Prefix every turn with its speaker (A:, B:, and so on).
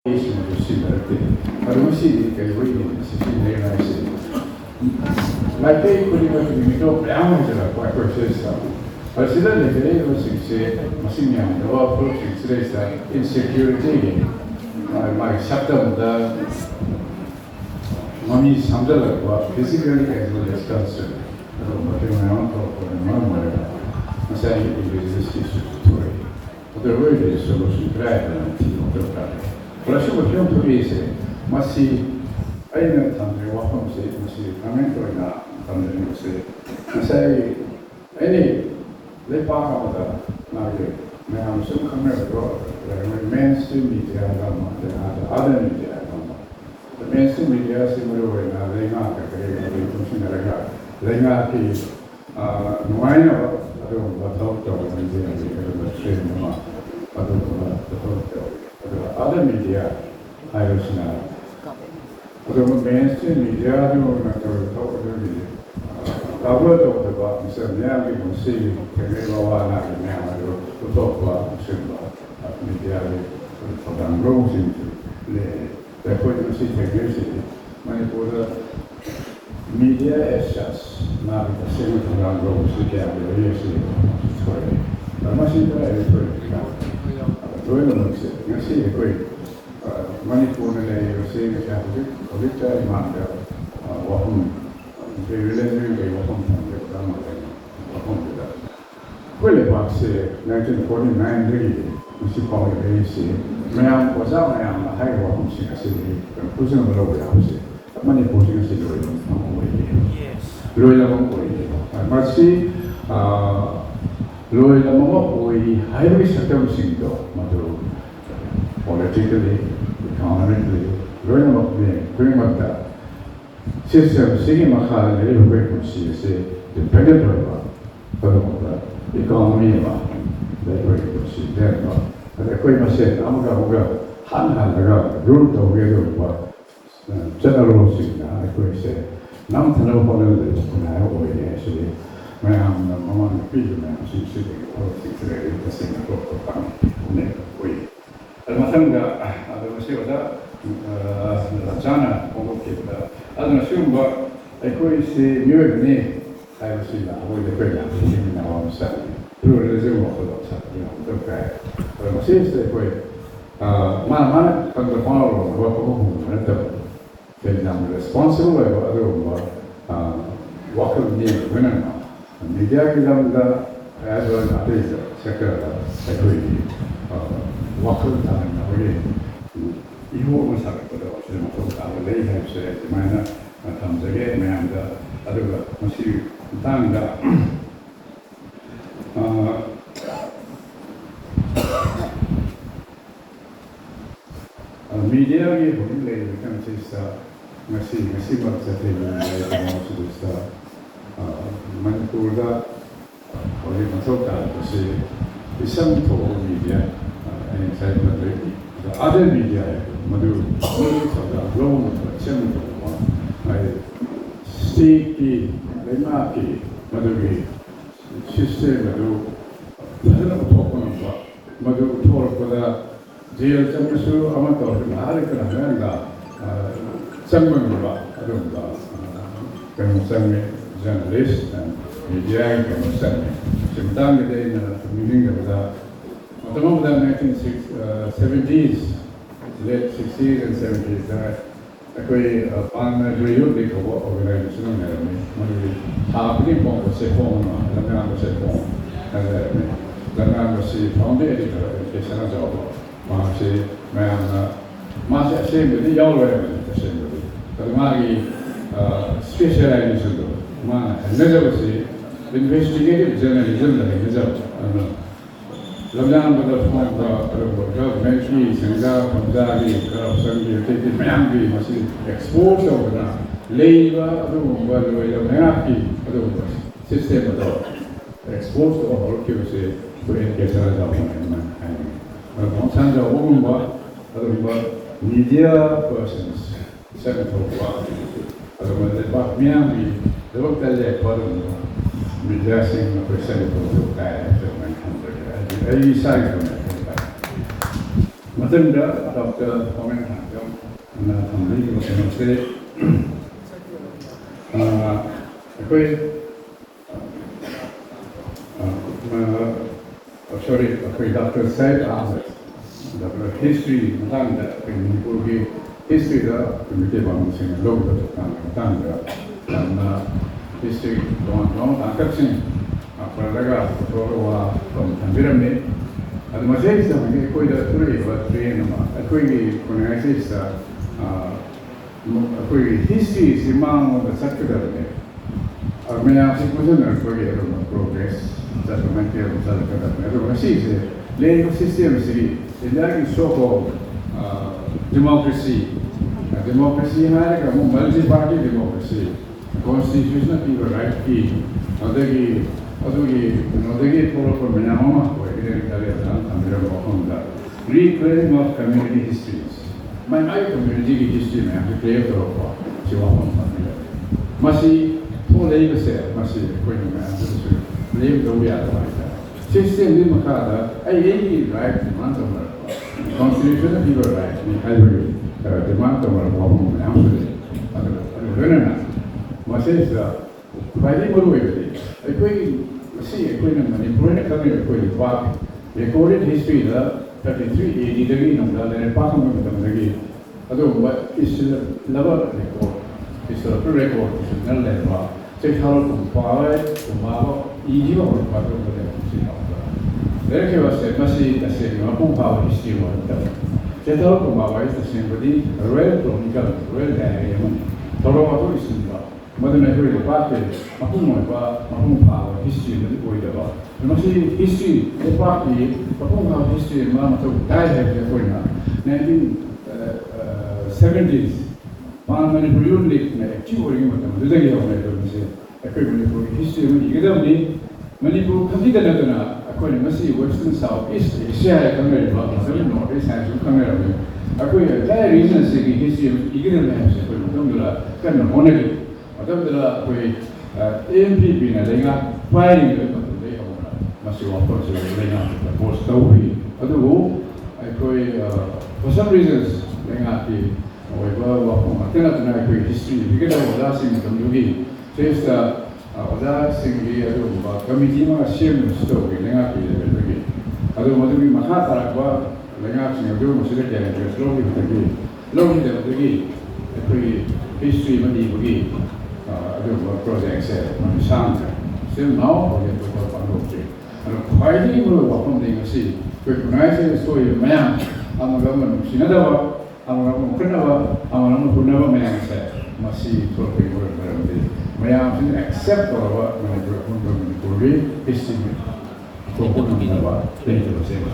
A: insecurity, my chapter the money samdala physically as well as concerned. I say it is this story. The word is solution grad and but I should have to easy. Must see I know something what from say must see comment or not from the news say. I say any they park of the now you now some come the mainstream media the other media the mainstream media is similar now they not they not is wine I don't know what the other media I was now. The mainstream media don't talk about the said, yeah, we can see to talk about media for them roles into the point see technicity. Manipur media as just not the same from roles to get the real story. I must say you see the great Manipur you see the Catholic, Victor Manda, they related they were home to that. Well, about 1949, we see probably AC. Ma'am was out and a high one, she said, pushing a low house. Manipur is yes. I must see. Loy Lamo, highly circumcised, politically, economically, growing up being doing what that system, seeing Maha, very great, she say, dependent on the economy, that way, she then, and the Queen said, Amaga, Han, root of the general signal, I could say, Namtano Holland, when I always actually. I'm the moment of Piduna, she's sitting today in the Singapore way. And I think that I was here that Lajana, I don't assume, but I could see new name. I was in the great in our side. Through the Zoom of the guy. But I was here to say, man, from the power of what responsible or walking near women. Media Gilanda as well as sector agree. Walker time again. You almost have to put our lay have said the minor comes again, and the other Monsieur Tanga. Media we can say Messi what's the thing Manipur or even to see some media inside the other media, Madu, the global, I sticky, Lemaki, Madu, system, Madu, for the jail, Samasu, Amato, Harika, journalists and media can send me. Sometime in the meeting of the 1970s, late 60s and 70s, I found a youth organization. Happening was a phone, Lamar was a phone, Lamar was the founder editor of the Sanayaima. Marcy, Marcy, assembly, the Yellow assembly. The Magi specialization. Never investigative journalism that is up. Lamdan but of government fees and Punjabi, corruption, Mayambi must expose over now. Labor, system at all. Exposed to all QC to engage but media persons, 7 o'clock. But Miami. The look that they put on the dressing of percentage of the bag, I side from it. But Matunda, Dr. Comment Hanjong, and from legal chemistry. Sorry, Dr. said the history, the history the committee was in a local history long accepting Praga from Tanzania. And the Malaysia is a quite a three or three and a quickly connects history is among the secretary. I mean, I think we don't forget progress. That's what my dear was laying system is like so-called democracy. Democracy had a multi-party democracy. Constitutional people right key. Other for Manama, reclaiming of community histories. My community history may have to clear for Masi, poor labor said, Masi, live the way otherwise. System in Makata, I right demand of constitutional people right, demand of Masi, by the way, a quick see a quick manipur coming a quick park, recorded history, the 33 degree number, then a park of the although what is never record, it's a record, it's a level. Take how to power, to marble, easy or part of the there was a messy, the same, a power history one. Set out to marble is the same body, a red chronicle, red diamond, Toro is in the Moderator Piduna Power history that we develop. You must see history, the party, the history in Mamato died at the 1970s. Manipur Lake, curing with them, the day of Manipur history, Manipur completed according to Messi, Western South East, Asia, America, North East, and America. According to that reason, history of ignorance, kind of honored. AMPP na lenga firing the day of Masu offers the post story. For some reasons, lenga history, because of that thing from Yugi, says the other thing committee shame story, lenga pig. Other what we Mahata, lenga sing a doom, slowly the history of projects on Santa. Still now, we have to work on object. And why do you work on the sea? Recognizing the story of man, I'm a government, Sinadawa, I'm a Kunava, I'm a Kunava man said, must see talking word around it. May I accept our history for Kunava, later the same.